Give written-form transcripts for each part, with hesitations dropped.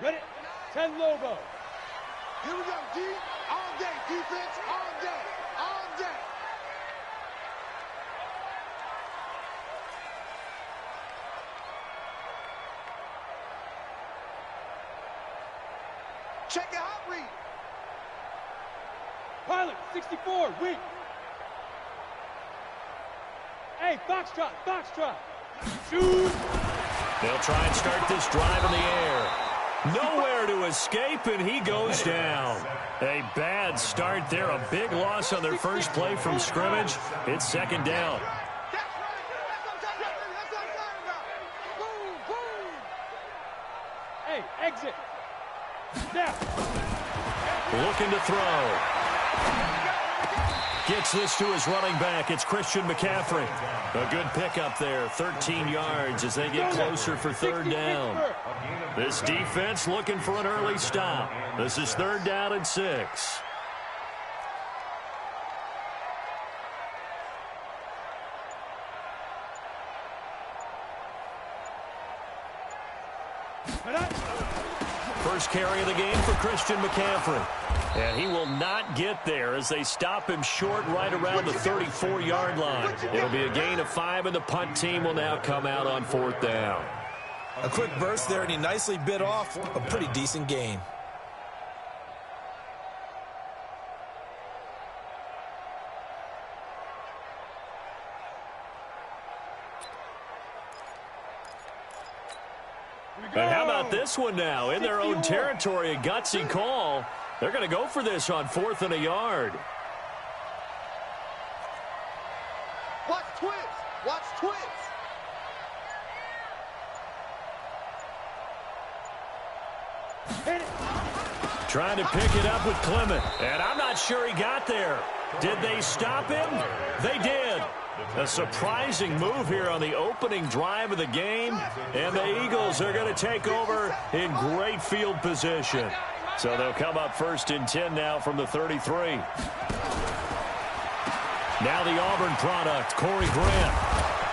Ready? 10 logo. Here we go, D. All day. Defense all day. All day. Check it out, read. Pilot, 64, weak. Hey, foxtrot, foxtrot. Shoot. They'll try and start this drive in the air. Nowhere to escape, and he goes down. A bad start there. A big loss on their first play from scrimmage. It's second down. Hey, exit. Now. Looking to throw. Gets this to his running back. It's Christian McCaffrey. A good pickup there. 13 yards as they get closer for third down. This defense looking for an early stop. This is third down and 6. First carry of the game for Christian McCaffrey. And he will not get there as they stop him short right around the 34-yard line. It'll be a gain of 5, and the punt team will now come out on fourth down. A quick burst there, and he nicely bit off a pretty decent gain. And how about this one now? In their own territory, a gutsy call. They're going to go for this on 4th and a yard. Watch twins. Watch twins. Trying to pick it up with Clement. And I'm not sure he got there. Did they stop him? They did. A surprising move here on the opening drive of the game. And the Eagles are going to take over in great field position. So they'll come up 1st and 10 now from the 33. Now the Auburn product, Corey Grant.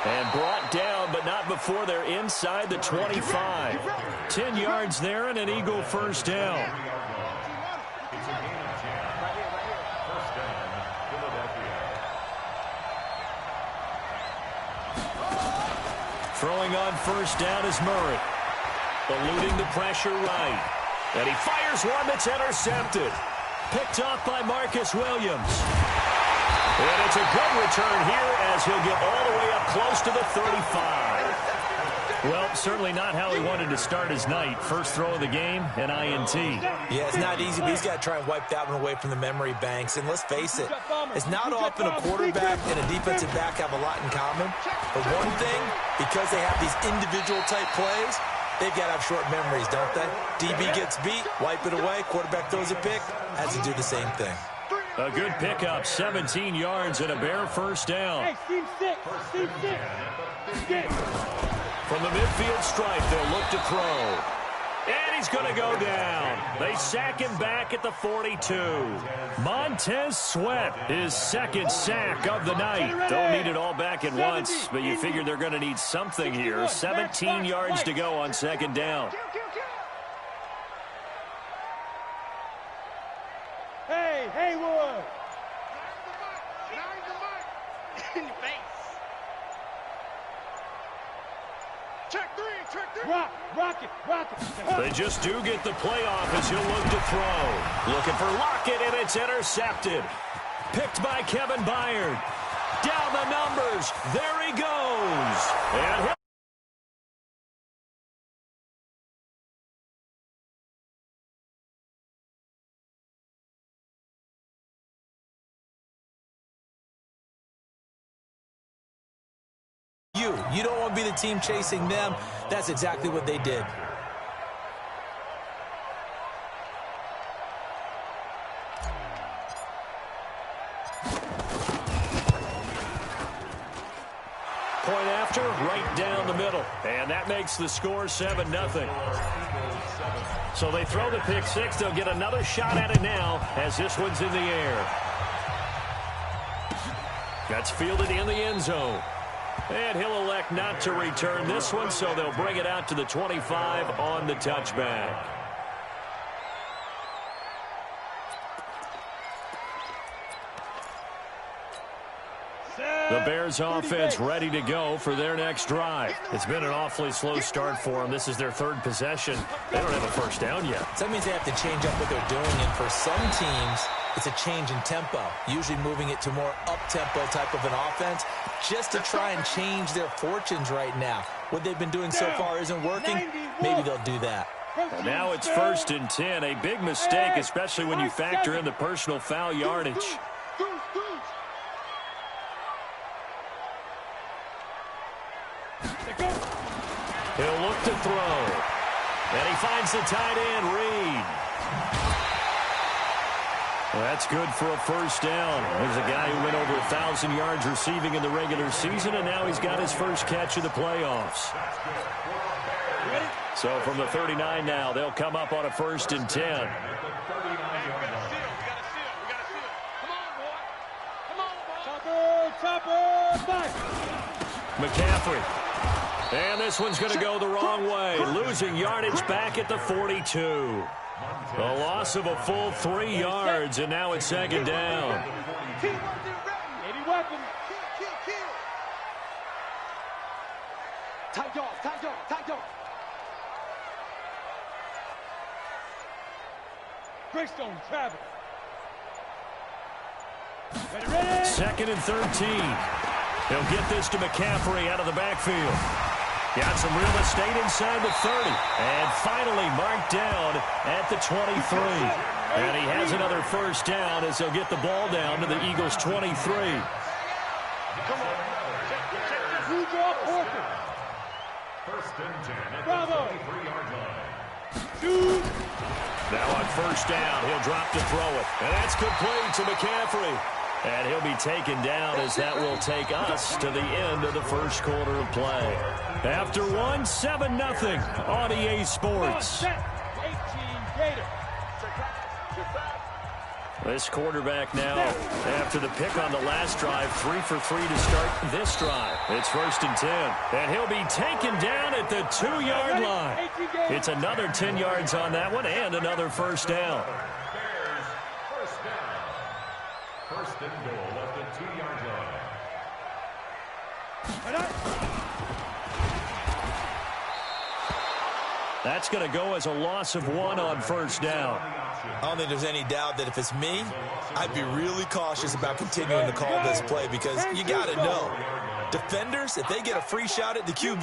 And brought down, but not before they're inside the 25. 10 yards there and an Eagle first down. Throwing on first down is Murray. Eluding the pressure right. And he fires one that's intercepted. Picked off by Marcus Williams. And it's a good return here as he'll get all the way up close to the 35. Well, certainly not how he wanted to start his night. First throw of the game, an INT. Yeah, it's not easy, but he's got to try and wipe that one away from the memory banks. And let's face it, it's not often a quarterback and a defensive back have a lot in common. But one thing, because they have these individual type plays, they've got to have short memories, don't they? DB gets beat, wipe it away, quarterback throws a pick, has to do the same thing. A good pickup, 17 yards and a bare first down. Hey, Steve 6. Steve 6. From the midfield stripe, they'll look to throw. And he's going to go down. They sack him back at the 42. Montez Sweat, his second sack of the night. Don't need it all back at once, but you figure they're going to need something here. 17 yards to go on second down. Hey, Haywood. In your face. Check three. Rock it. They just do get the playoff as he'll look to throw. Looking for Lockett, and it's intercepted. Picked by Kevin Byard. Down the numbers. There he goes. And he'll You don't want to be the team chasing them. That's exactly what they did. point after, right down the middle. And that makes the score 7-0. So they throw the pick six. They'll get another shot at it now as this one's in the air. That's fielded in the end zone. And he'll elect not to return this one, so they'll bring it out to the 25 on the touchback. The Bears offense ready to go for their next drive. It's been an awfully slow start for them. This is their third possession. They don't have a first down yet. So that means they have to change up what they're doing, and for some teams, it's a change in tempo, usually moving it to more up-tempo type of an offense just to try and change their fortunes right now. What they've been doing so far isn't working. Maybe they'll do that. And now it's 1st and 10. A big mistake, especially when you factor in the personal foul yardage. He'll look to throw. And he finds the tight end, Reed. Well, that's good for a first down. There's a guy who went over 1,000 yards receiving in the regular season, and now he's got his first catch of the playoffs. So from the 39 now, they'll come up on a 1st and 10. McCaffrey. And this one's going to go the wrong way. Losing yardage back at the 42. A loss of a full 3 yards, and now it's 2nd down. Tight off, tight off, tight off. Greystone travel. Ready. 2nd and 13. He'll get this to McCaffrey out of the backfield. Got some real estate inside the 30. And finally marked down at the 23. And he has another first down as they'll get the ball down to the Eagles' 23. Come on. You draw Porter. 1st and 10 at Bravo. the 23-yard line. Shoot. Now on first down, he'll drop to throw it. And that's complete to McCaffrey. And he'll be taken down as that will take us to the end of the first quarter of play. After one, 7-0 on EA Sports. 18 Gator. This quarterback now, after the pick on the last drive, 3 for 3 to start this drive. It's 1st and 10. And he'll be taken down at the 2-yard line. It's another 10 yards on that one and another first down. Bears, first down. 1st and goal at the 2-yard line. That's going to go as a loss of 1 on first down. I don't think there's any doubt that if it's me, I'd be really cautious about continuing to call this play because you got to know, defenders, if they get a free shot at the QB,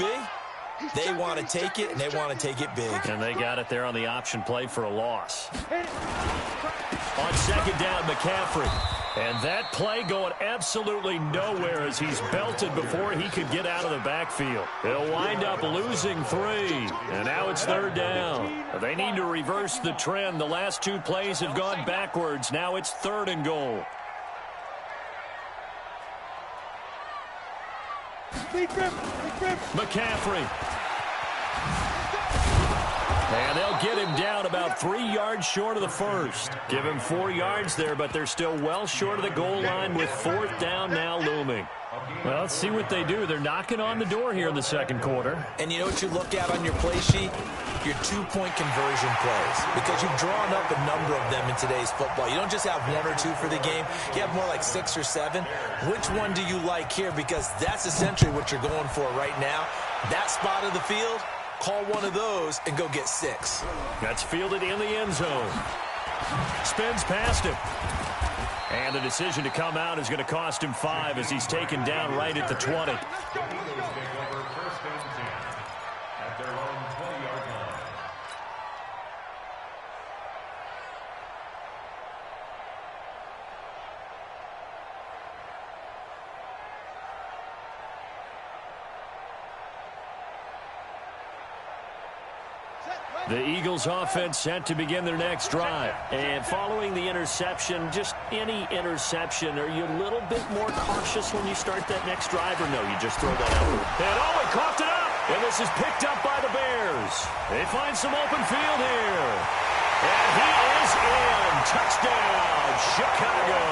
they want to take it, and they want to take it big. And they got it there on the option play for a loss. On 2nd down, McCaffrey. And that play going absolutely nowhere as he's belted before he could get out of the backfield. He'll wind up losing 3. And now it's 3rd down. They need to reverse the trend. The last 2 plays have gone backwards. Now it's 3rd and goal. McCaffrey. And they'll get him down about 3 yards short of the first. Give him 4 yards there, but they're still well short of the goal line with 4th down now looming. Well, let's see what they do. They're knocking on the door here in the 2nd quarter. And you know what you look at on your play sheet? Your 2-point conversion plays. Because you've drawn up a number of them in today's football. You don't just have 1 or 2 for the game. You have more like 6 or 7. Which one do you like here? Because that's essentially what you're going for right now. That spot of the field, call one of those and go get 6. That's fielded in the end zone. Spins past him. And the decision to come out is going to cost him 5 as he's taken down right at the 20. The Eagles offense set to begin their next drive. And following the interception, just any interception, are you a little bit more cautious when you start that next drive, or no, you just throw that out? And he coughed it up! And this is picked up by the Bears. They find some open field here. And he is in. Touchdown, Chicago.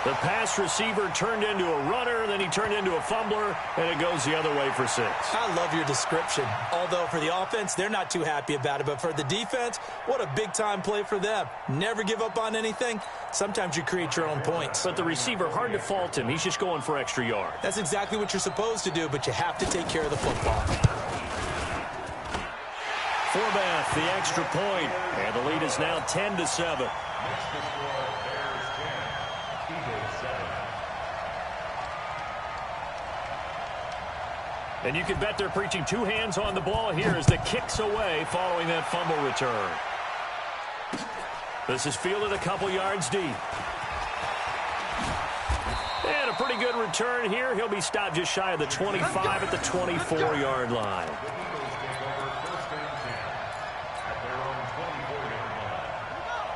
The pass receiver turned into a runner, then he turned into a fumbler, and it goes the other way for 6. I love your description. Although for the offense, they're not too happy about it. But for the defense, what a big-time play for them. Never give up on anything. Sometimes you create your own points. But the receiver, hard to fault him. He's just going for extra yard. That's exactly what you're supposed to do, but you have to take care of the football. Forbath, the extra point, and the lead is now 10-7. And you can bet they're preaching 2 hands on the ball here as the kick's away following that fumble return. This is fielded a couple yards deep. And a pretty good return here. He'll be stopped just shy of the 25 at the 24-yard line.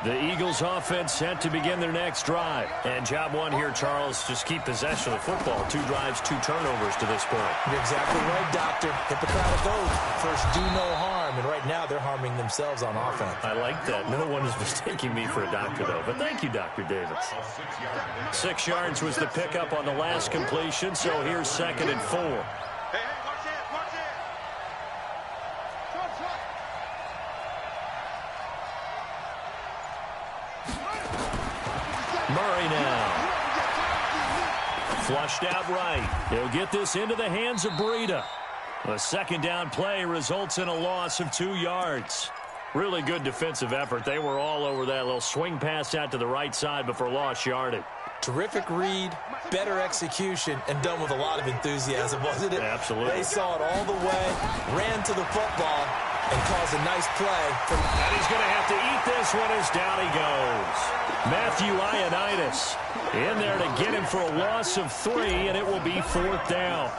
The Eagles offense set to begin their next drive. And job one here, Charles, just keep possession of the football. 2 drives, 2 turnovers to this point. You're exactly right, Doctor. Hippocratic oath. First, do no harm. And right now, they're harming themselves on offense. I like that. No one is mistaking me for a doctor, though. But thank you, Dr. Davis. 6 yards was the pickup on the last completion, so here's 2nd and 4. Murray now. Flushed out right. He'll get this into the hands of Breida. The 2nd down play results in a loss of 2 yards. Really good defensive effort. They were all over that little swing pass out to the right side before lost yardage. Terrific read, better execution, and done with a lot of enthusiasm, wasn't it? Absolutely. They saw it all the way, ran to the football, and caused a nice play. And he's going to have to eat this one as down he goes. Matthew Ioannidis in there to get him for a loss of 3, and it will be 4th down.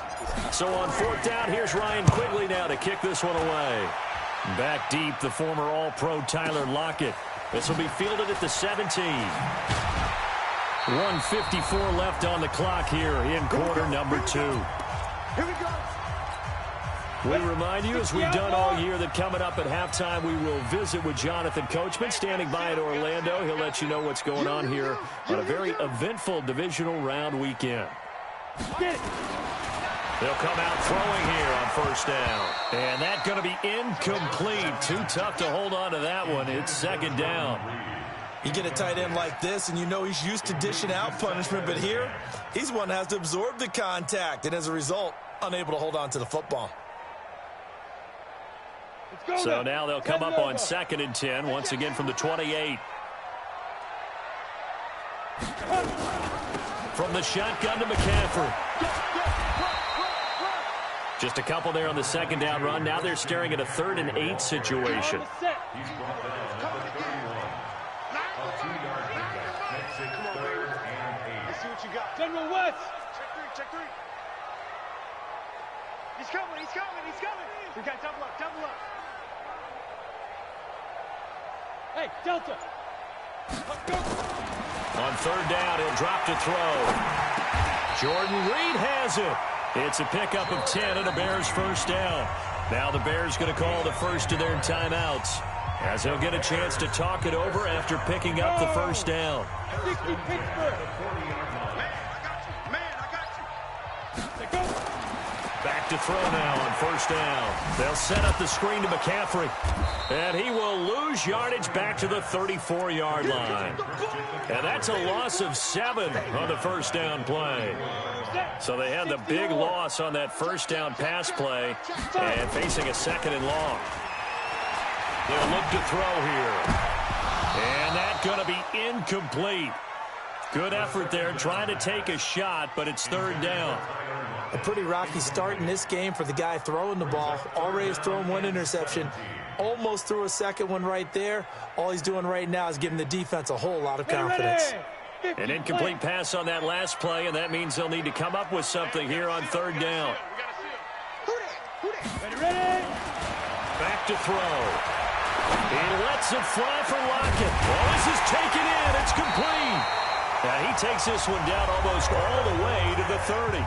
So on 4th down, here's Ryan Quigley now to kick this one away. Back deep, the former All-Pro Tyler Lockett. This will be fielded at the 17. 1:54 left on the clock here in quarter number 2. Here we go. We remind you, as we've done all year, that coming up at halftime, we will visit with Jonathan Coachman, standing by in Orlando. He'll let you know what's going on here on a very eventful divisional round weekend. They'll come out throwing here on 1st down. And that's going to be incomplete. Too tough to hold on to that one. It's 2nd down. You get a tight end like this, and you know he's used to dishing out punishment, but here, he's one that has to absorb the contact, and as a result, unable to hold on to the football. So now they'll come up on 2nd and 10, once again from the 28. From the shotgun to McCaffrey. Just a couple there on the 2nd down run. Now they're staring at a 3rd and 8 situation. General West. Check 3. He's coming. We got double up. Hey, Delta. On 3rd down, he'll drop to throw. Jordan Reed has it. It's a pickup of 10 and a Bears 1st down. Now the Bears going to call the first of their timeouts, as they'll get a chance to talk it over after picking up the 1st down. 60 Pittsburgh. Back to throw now on 1st down. They'll set up the screen to McCaffrey. And he will lose yardage back to the 34-yard line. And that's a loss of 7 on the 1st down play. So they had the big loss on that 1st down pass play and facing a 2nd and long. They'll look to throw here. And that's going to be incomplete. Good effort there trying to take a shot, but it's 3rd down. A pretty rocky start in this game for the guy throwing the ball. Already has thrown 1 interception. Almost threw a 2nd one right there. All he's doing right now is giving the defense a whole lot of confidence. An incomplete pass on that last play, and that means they'll need to come up with something here on 3rd down. Ready? Back to throw. He lets it fly for Lockett. Well, this is taken in. It's complete. Now he takes this one down almost all the way to the 30.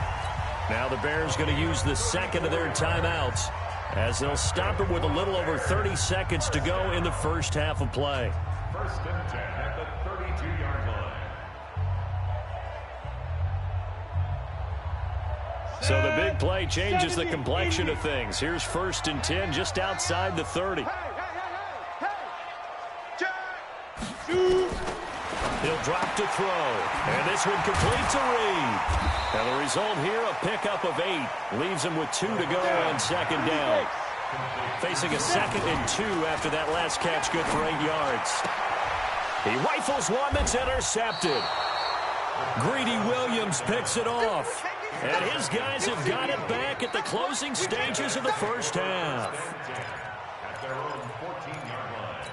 Now the Bears going to use the 2nd of their timeouts, as they'll stop it with a little over 30 seconds to go in the 1st half of play. 1st and 10 at the 32-yard line. So the big play changes the complexion of things. Here's 1st and 10 just outside the 30. He'll drop to throw. And this one completes a read. And the result here, a pickup of 8. Leaves him with 2 to go on 2nd down. Facing a 2nd and 2 after that last catch, good for 8 yards. He rifles one that's intercepted. Greedy Williams picks it off. And his guys have got it back at the closing stages of the first half. At their own 14-yard line.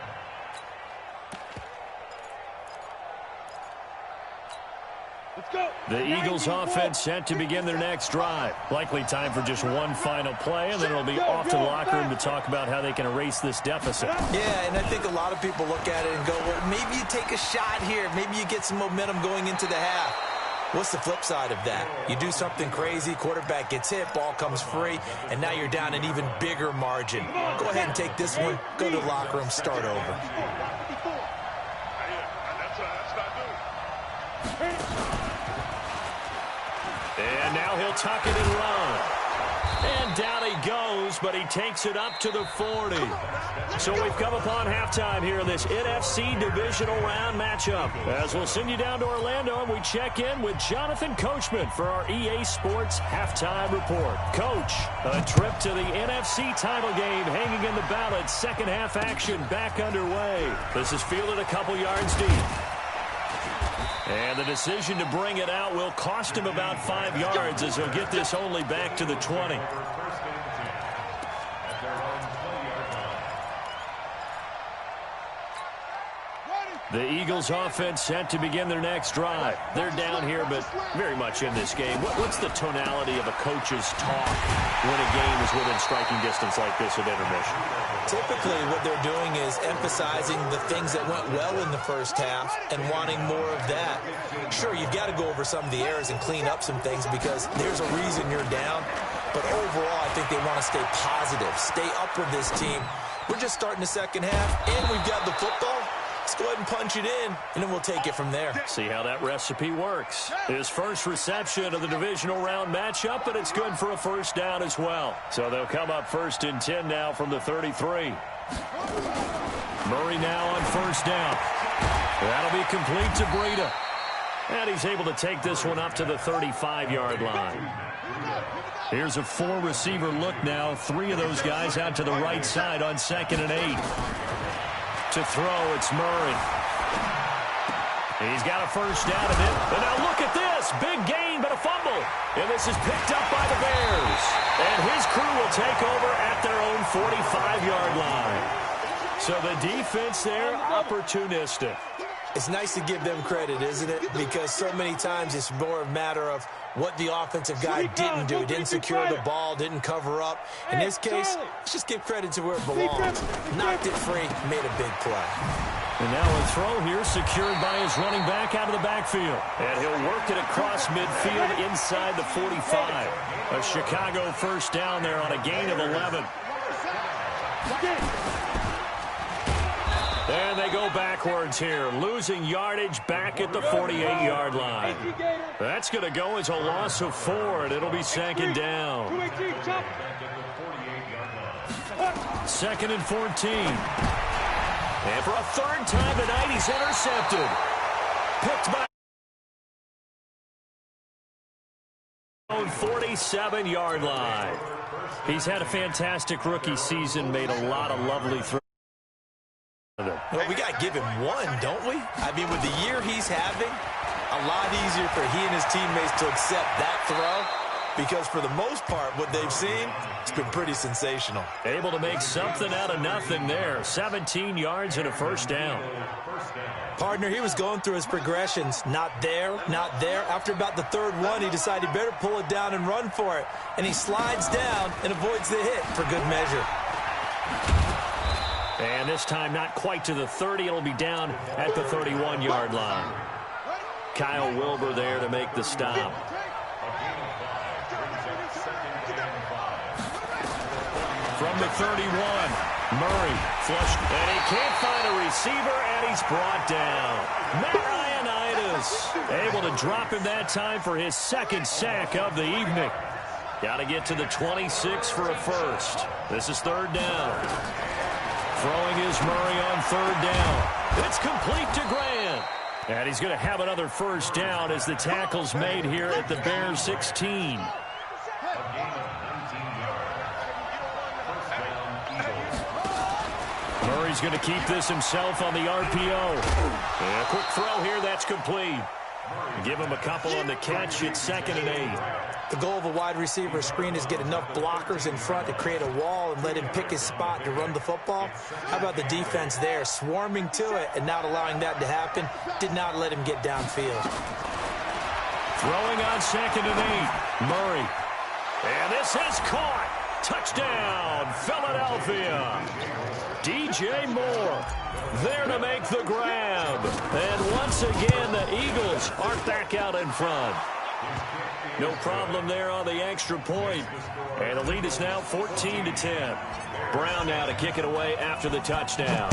Let's go. The Eagles offense set to begin their next drive. Likely time for just one final play, and then it'll be off to the locker room to talk about how they can erase this deficit. Yeah, and I think a lot of people look at it and go, well, maybe you take a shot here. Maybe you get some momentum going into the half. What's the flip side of that? You do something crazy, quarterback gets hit, ball comes free, and now you're down an even bigger margin. Go ahead and take this one, go to the locker room, start over. And now he'll tuck it and run. And down he goes, but he takes it up to the 40. So we've come upon halftime here in this NFC divisional round matchup. As we'll send you down to Orlando, and we check in with Jonathan Coachman for our EA Sports Halftime Report. Coach, a trip to the NFC title game hanging in the balance. Second half action back underway. This is fielded a couple yards deep. And the decision to bring it out will cost him about 5 yards, as he'll get this only back to the 20. The Eagles offense set to begin their next drive. They're down here, but very much in this game. What's the tonality of a coach's talk when a game is within striking distance like this at intermission? Typically, what they're doing is emphasizing the things that went well in the first half and wanting more of that. Sure, you've got to go over some of the errors and clean up some things because there's a reason you're down. But overall, I think they want to stay positive, stay up with this team. We're just starting the second half, and we've got the football. Let's go ahead and punch it in, and then we'll take it from there. See how that recipe works. His first reception of the divisional round matchup, but it's good for a first down as well. So they'll come up 1st and 10 now from the 33. Murray now on first down. That'll be complete to Breida. And he's able to take this one up to the 35-yard line. Here's a 4-receiver look now. 3 of those guys out to the right side on 2nd and 8. To throw, it's Murray. He's got a first down of it. And now look at this. Big gain, but a fumble. And this is picked up by the Bears. And his crew will take over at their own 45-yard line. So the defense there, opportunistic. It's nice to give them credit, isn't it? Because so many times it's more a matter of what the offensive guy didn't do. Didn't secure the ball, didn't cover up. In this case, let's just give credit to where it belongs. Knocked it free, made a big play. And now a throw here secured by his running back out of the backfield. And he'll work it across midfield inside the 45. A Chicago first down there on a gain of 11. And they go backwards here, losing yardage back at the 48-yard line. That's going to go as a loss of 4, and it'll be 2nd down. 2nd and 14. And for a 3rd time tonight, he's intercepted. Picked by 47-yard line. He's had a fantastic rookie season, made a lot of lovely throws. Well, we got to give him one, don't we? I mean, with the year he's having, a lot easier for he and his teammates to accept that throw because for the most part, what they've seen, it's been pretty sensational. Able to make something out of nothing there. 17 yards and a first down. Partner, he was going through his progressions. Not there, not there. After about the 3rd one, he decided he better pull it down and run for it. And he slides down and avoids the hit for good measure. And this time not quite to the 30. It'll be down at the 31-yard line. Kyle Wilbur there to make the stop. From the 31, Murray flushed, and he can't find a receiver, and he's brought down. Matt Ioannidis able to drop him that time for his 2nd sack of the evening. Got to get to the 26 for a first. This is third down. Throwing is Murray on third down. It's complete to Grant. And he's going to have another first down as the tackle's made here at the Bears 16. Murray's going to keep this himself on the RPO. And a quick throw here, that's complete. Give him a couple on the catch. It's 2nd and 8. The goal of a wide receiver screen is get enough blockers in front to create a wall and let him pick his spot to run the football. How about the defense there, swarming to it and not allowing that to happen? Did not let him get downfield. Throwing on 2nd and 8. Murray. And this is caught. Touchdown, Philadelphia. DJ Moore there to make the grab. And once again, the Eagles are back out in front. No problem there on the extra point. And the lead is now 14-10. Brown now to kick it away after the touchdown.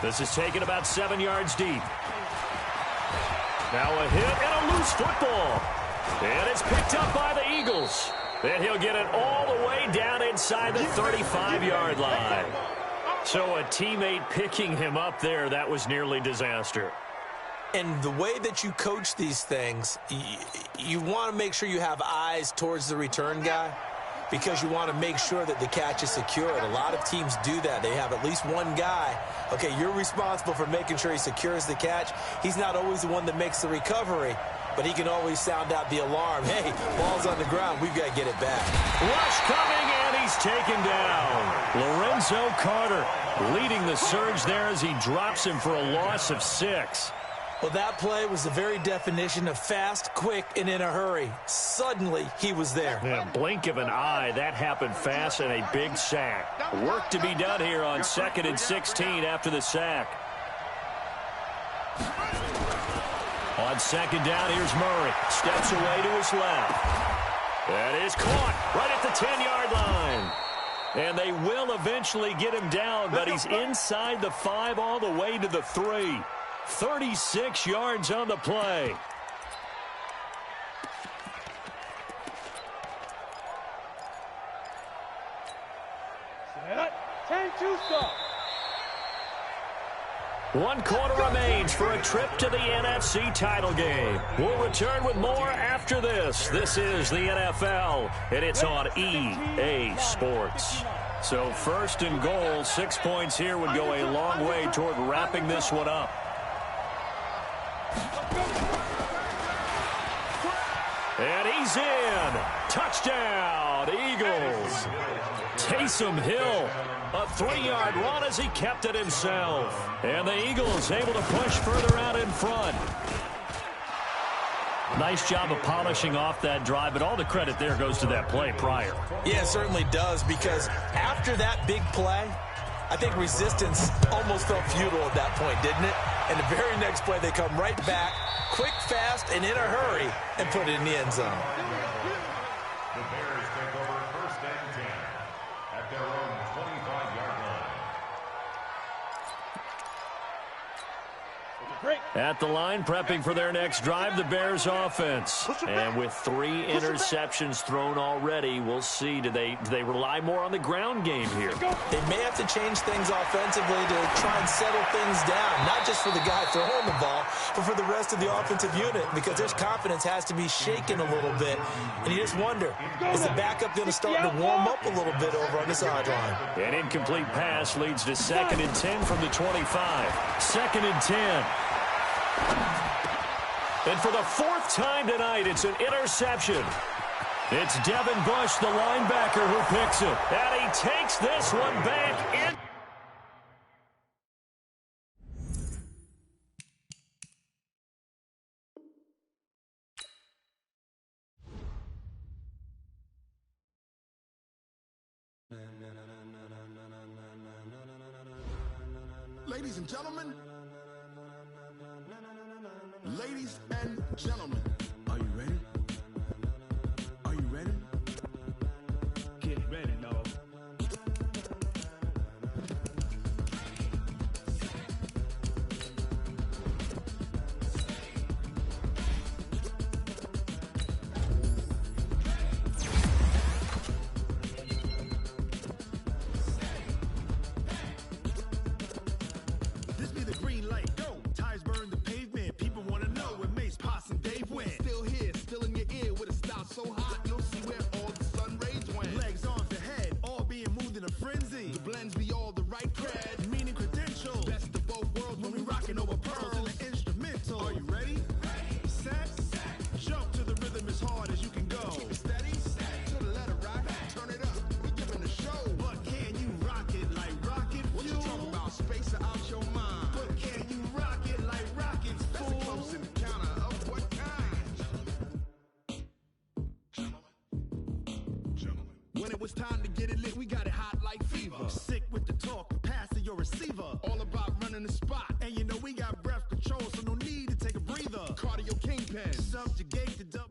This is taken about 7 yards deep. Now a hit and a loose football. And it's picked up by the Eagles. And he'll get it all the way down inside the 35-yard line. So a teammate picking him up there, that was nearly disaster. And the way that you coach these things, you want to make sure you have eyes towards the return guy because you want to make sure that the catch is secured. A lot of teams do that. They have at least one guy. Okay, you're responsible for making sure he secures the catch. He's not always the one that makes the recovery, but he can always sound out the alarm. Hey, ball's on the ground. We've got to get it back. Rush coming, and he's taken down. Lorenzo Carter leading the surge there as he drops him for a loss of 6. Well, that play was the very definition of fast, quick, and in a hurry. Suddenly, he was there. Yeah, blink of an eye, that happened fast and a big sack. Work to be done here on 2nd and 16 after the sack. On 2nd down, here's Murray. Steps away to his left. That is caught right at the 10-yard line. And they will eventually get him down, but he's inside the 5 all the way to the 3. 36 yards on the play. One quarter remains for a trip to the NFC title game. We'll return with more after this. This is the NFL, and it's on EA Sports. So 1st and goal, 6 points here would go a long way toward wrapping this one up. And he's in. Touchdown, Eagles. Taysom Hill, a 3-yard run as he kept it himself. And the Eagles able to push further out in front. Nice job of polishing off that drive, but all the credit there goes to that play prior. Yeah, it certainly does, because after that big play, I think resistance almost felt futile at that point, didn't it? And the very next play, they come right back, quick, fast, and in a hurry, and put it in the end zone. The Bears take over 1st and 10 at their own 25-yard line. At the line, prepping for their next drive, the Bears offense. And with 3 interceptions thrown already, we'll see. Do they rely more on the ground game here? They may have to change things offensively to try and settle things down, not just for the guy throwing the ball, but for the rest of the offensive unit, because their confidence has to be shaken a little bit. And you just wonder, is the backup going to start to warm up a little bit over on the sideline? An incomplete pass leads to 2nd and 10 from the 25. 2nd and 10. And for the 4th time tonight, it's an interception. It's Devin Bush, the linebacker, who picks it. And he takes this one back in. Ladies and gentlemen, are you ready? Are you ready? Get ready, dog. When it was time to get it lit, we got it hot like fever. Sick with the talk, pass to your receiver. All about running the spot. And you know we got breath control, so no need to take a breather. Cardio kingpin, subjugate the dub.